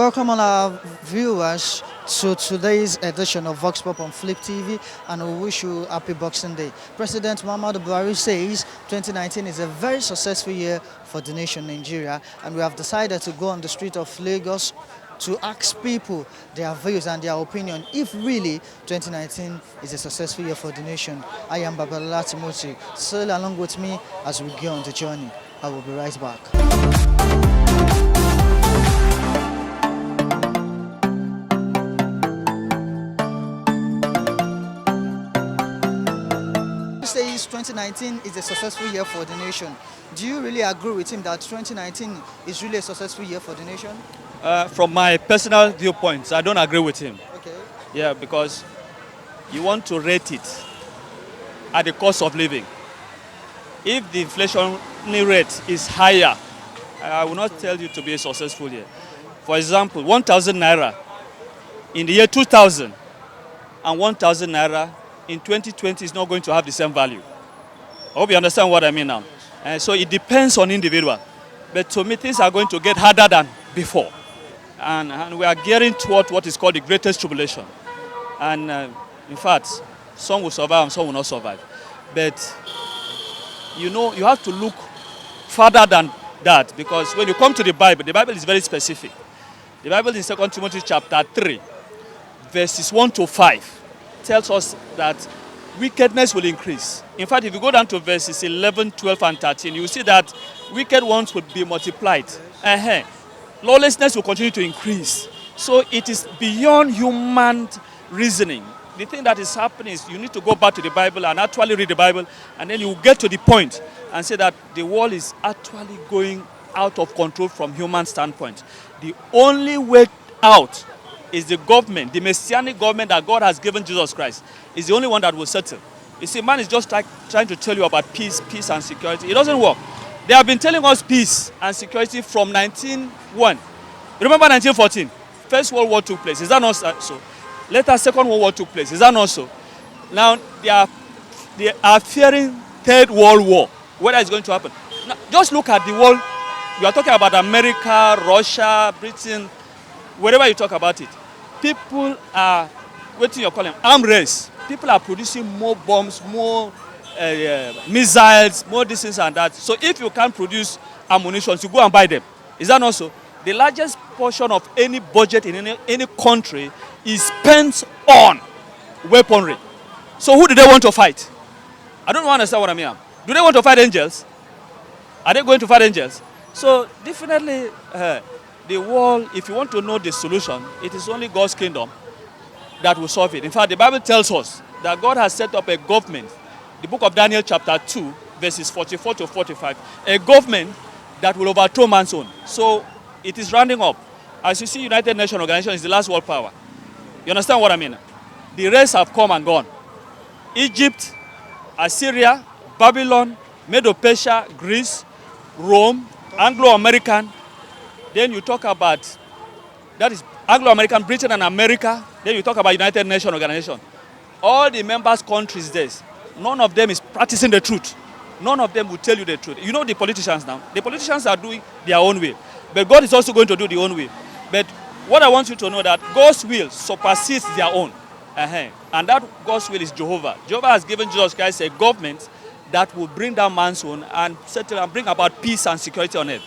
welcome all our viewers to today's edition of Vox Pop on Flip TV, and we wish you happy Boxing Day. President Muhammadu Buhari says 2019 is a very successful year for the nation Nigeria, and we have decided to go on the street of Lagos to ask people their views and their opinion if really 2019 is a successful year for the nation. I am Babalola Timothy. Sail along with me as we go on the journey. I will be right back. Says 2019 is a successful year for the nation. Do you really agree with him that 2019 is really a successful year for the nation? From my personal viewpoints, I don't agree with him. Okay. Yeah, because you want to rate it at the cost of living. If the inflation rate is higher, I will not tell you to be a successful year. For example, 1,000 naira in the year 2000 and 1,000 naira in 2020 is not going to have the same value. I hope you understand what I mean now. So it depends on individual. But to me, things are going to get harder than before. And we are gearing toward what is called the greatest tribulation. And in fact, some will survive and some will not survive. But, you know, you have to look further than that, because when you come to the Bible is very specific. The Bible in 2 Timothy chapter 3, verses 1 to 5, tells us that wickedness will increase. In fact, if you go down to verses 11, 12, and 13, you will see that wicked ones will be multiplied. Lawlessness will continue to increase. So it is beyond human reasoning. The thing that is happening is you need to go back to the Bible and actually read the Bible, and then you will get to the point and say that the world is actually going out of control from human standpoint. The only way out is the government, the messianic government that God has given Jesus Christ, is the only one that will settle. You see, man is just trying to tell you about peace and security. It doesn't work. They have been telling us peace and security from 1901. Remember 1914? First World War took place. Is that not so? Later, Second World War took place. Is that not so? Now, they are fearing Third World War. Whether it's going to happen. Now, just look at the world. We are talking about America, Russia, Britain, wherever you talk about it. People are, what do you call them, arm race. People are producing more bombs, more missiles, more this and that. So if you can't produce ammunition, you go and buy them. Is that not so? The largest portion of any budget in any country is spent on weaponry. So who do they want to fight? I don't understand what I mean. Do they want to fight angels? Are they going to fight angels? So definitely the world, if you want to know the solution, it is only God's kingdom that will solve it. In fact, the Bible tells us that God has set up a government, the book of Daniel chapter 2, verses 44 to 45, a government that will overthrow man's own. So it is rounding up. As you see, United Nations Organization is the last world power. You understand what I mean? The rest have come and gone. Egypt, Assyria, Babylon, Medo-Persia, Greece, Rome, Anglo-American. Then you talk about, that is Anglo-American, Britain and America. Then you talk about United Nations Organization. All the members countries there, none of them is practicing the truth. None of them will tell you the truth. You know the politicians now. The politicians are doing their own will. But God is also going to do the own will. But what I want you to know that God's will supersedes their own. And that God's will is Jehovah. Jehovah has given Jesus Christ a government that will bring down man's own and settle and bring about peace and security on earth.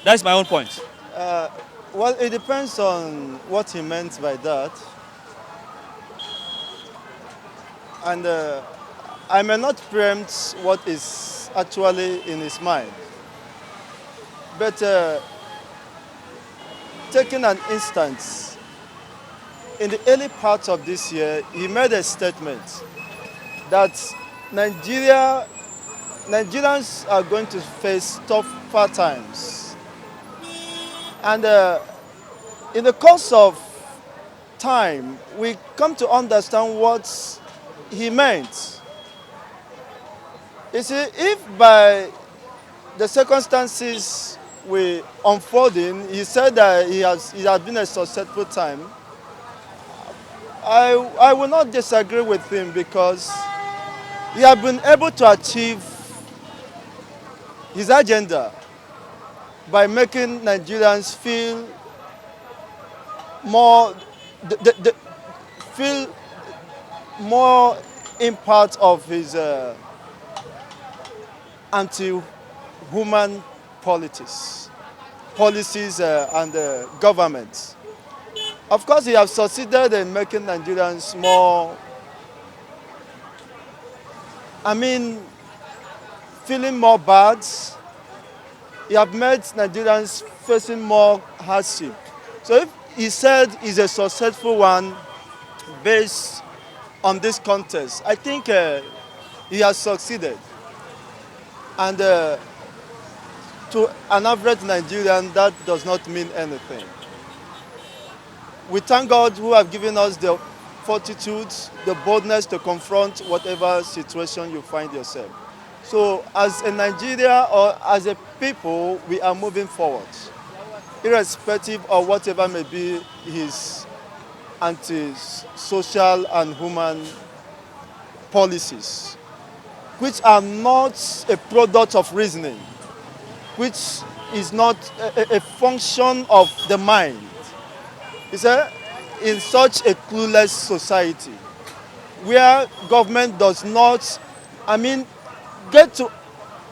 That's my own point. Well, it depends on what he meant by that. And I may not preempt what is actually in his mind. But taking an instance, in the early part of this year, he made a statement that Nigerians are going to face tougher times. And in the course of time, we come to understand what he meant. You see, if by the circumstances we unfolding, he said that it has been a successful time, I will not disagree with him, because he has been able to achieve his agenda by making Nigerians feel more, the feel more impact of his anti-human policies and government. Of course, he has succeeded in making Nigerians more, I mean, feeling more bad. He has made Nigerians facing more hardship. So if he said he's a successful one based on this contest, I think he has succeeded. And to an average Nigerian, that does not mean anything. We thank God who have given us the fortitude, the boldness to confront whatever situation you find yourself. So as a Nigeria or as a people, we are moving forward, irrespective of whatever may be his anti-social and human policies, which are not a product of reasoning, which is not a function of the mind. You see, in such a clueless society, where government does not, get to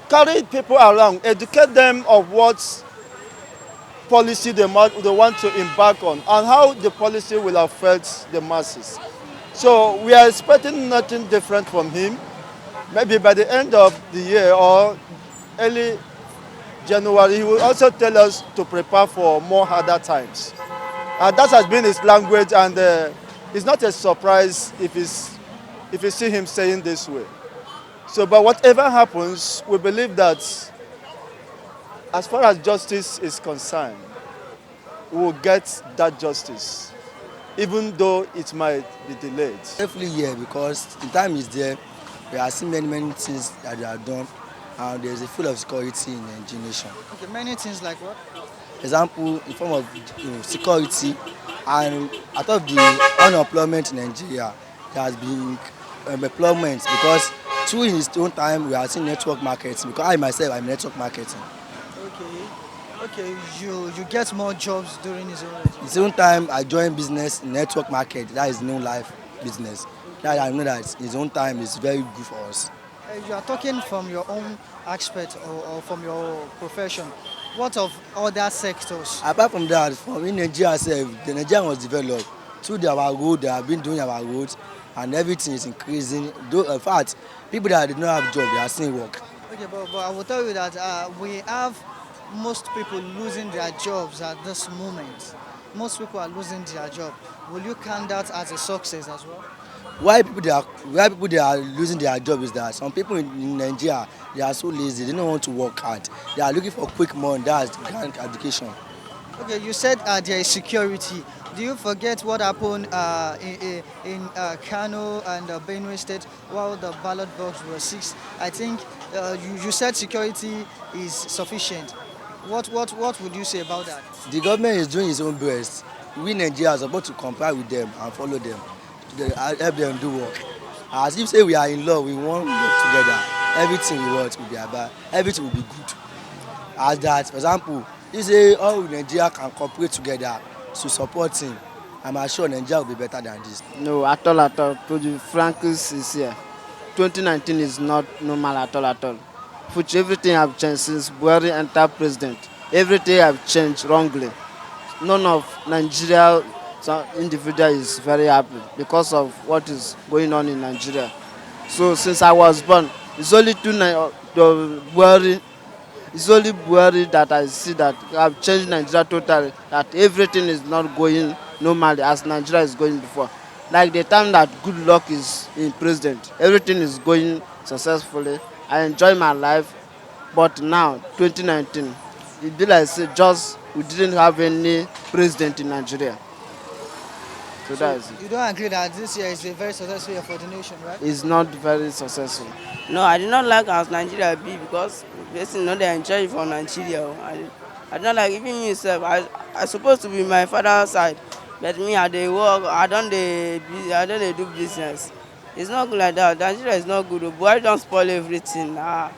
carry people around, educate them of what policy they want to embark on and how the policy will affect the masses. So we are expecting nothing different from him. Maybe by the end of the year or early January, he will also tell us to prepare for more harder times. That has been his language, and it's not a surprise if you see him saying this way. So, but whatever happens, we believe that as far as justice is concerned, we will get that justice, even though it might be delayed. Definitely, yeah, because the time is there. We are seeing many things that they are done, and there is a full of security in the Nigerian nation. Okay, many things like what? Example, in form of security, and out of the unemployment in Nigeria, there has been employment because through in his own time we are seeing network marketing. Because I myself I'm network marketing. Okay. Okay, you get more jobs during his own. In his own time I joined business in network market. That is new life business. That I know that his own time is very good for us. You are talking from your own aspect or from your profession. What of other sectors? Apart from that, from in Nigeria itself, the Nigerian was developed through our road. They have been doing our roads, and everything is increasing. Though, in fact, people that did not have job, they are seeing work. Okay, but I will tell you that we have most people losing their jobs at this moment. Most people are losing their job. Will you count that as a success as well? Why people they are losing their job is that some people in Nigeria, they are so lazy. They don't want to work hard. They are looking for quick money. That's grand education. Okay, you said there is security. Do you forget what happened in Kano and Benue State while the ballot box was seized? I think you said security is sufficient. What would you say about that? The government is doing its own best. We Nigerians are supposed to comply with them and follow them. Help them do work. As if say we are in love, we want to work together. Everything we want will be about. Everything will be good. As that, for example, if say all Nigeria can cooperate together to support him, I'm sure Nigeria will be better than this. No, at all, at all. To be frankly sincere, 2019 is not normal at all. Which everything have changed since Buhari entered president. Everything have changed wrongly. None of Nigeria individual is very happy because of what is going on in Nigeria. So since I was born, it's only Buhari. It's only Buhari that I see that have changed Nigeria totally. That everything is not going normally as Nigeria is going before. Like the time that good luck is in president, everything is going successfully. I enjoy my life, but now 2019, it be like say just we didn't have any president in Nigeria. So that is it. You don't agree that this year is a very successful year for the nation, right? It's not very successful. No, I did not like as Nigeria be because person know they enjoy from Nigeria. I don't like even myself. I supposed to be my father's side, but me I dey work. I don't dey do business. It's not good like that. Nigeria is not good. Buhari don't spoil everything. I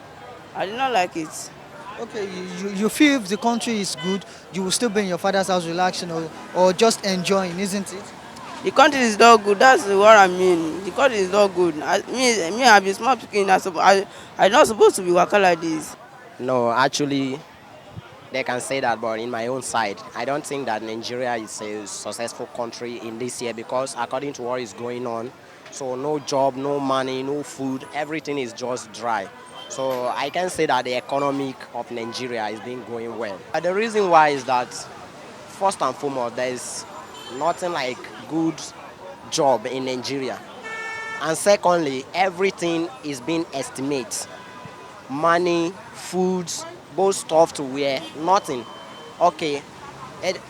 did not like it. Okay, you feel if the country is good, you will still be in your father's house relaxing or just enjoying, isn't it? The country is not good. That's what I mean. The country is not good. I be small pikin. I not supposed to be waka like this. No, actually, they can say that, but in my own side, I don't think that Nigeria is a successful country in this year because according to what is going on, so no job, no money, no food, everything is just dry. So I can say that the economic of Nigeria is being going well. The reason why is that first and foremost, there is nothing like good job in Nigeria. And secondly, everything is being estimated. Money, foods, both stuff to wear, nothing. Okay, it,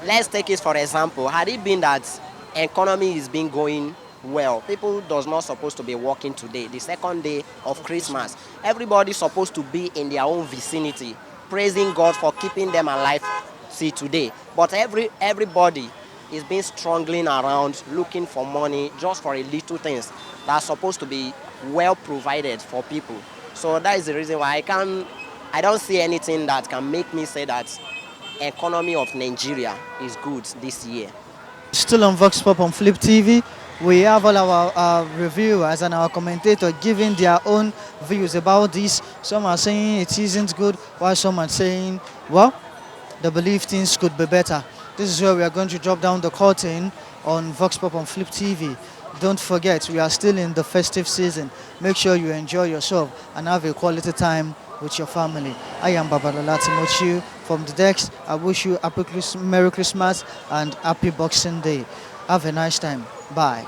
let's take it for example. Had it been that economy is been going well, people does not supposed to be working today, the second day of Christmas. Everybody supposed to be in their own vicinity, praising God for keeping them alive see today. But everybody is been struggling around looking for money just for a little things that are supposed to be well provided for people. So that is the reason why I don't see anything that can make me say that economy of Nigeria is good this year. Still on Vox Pop on Flip TV, we have all our reviewers and our commentators giving their own views about this. Some are saying it isn't good, while some are saying, well, they believe things could be better. This is where we are going to drop down the curtain on Vox Pop on Flip TV. Don't forget, we are still in the festive season. Make sure you enjoy yourself and have a quality time with your family. I am Babalola Timochi from the Dex. I wish you Merry Christmas and Happy Boxing Day. Have a nice time. Bye.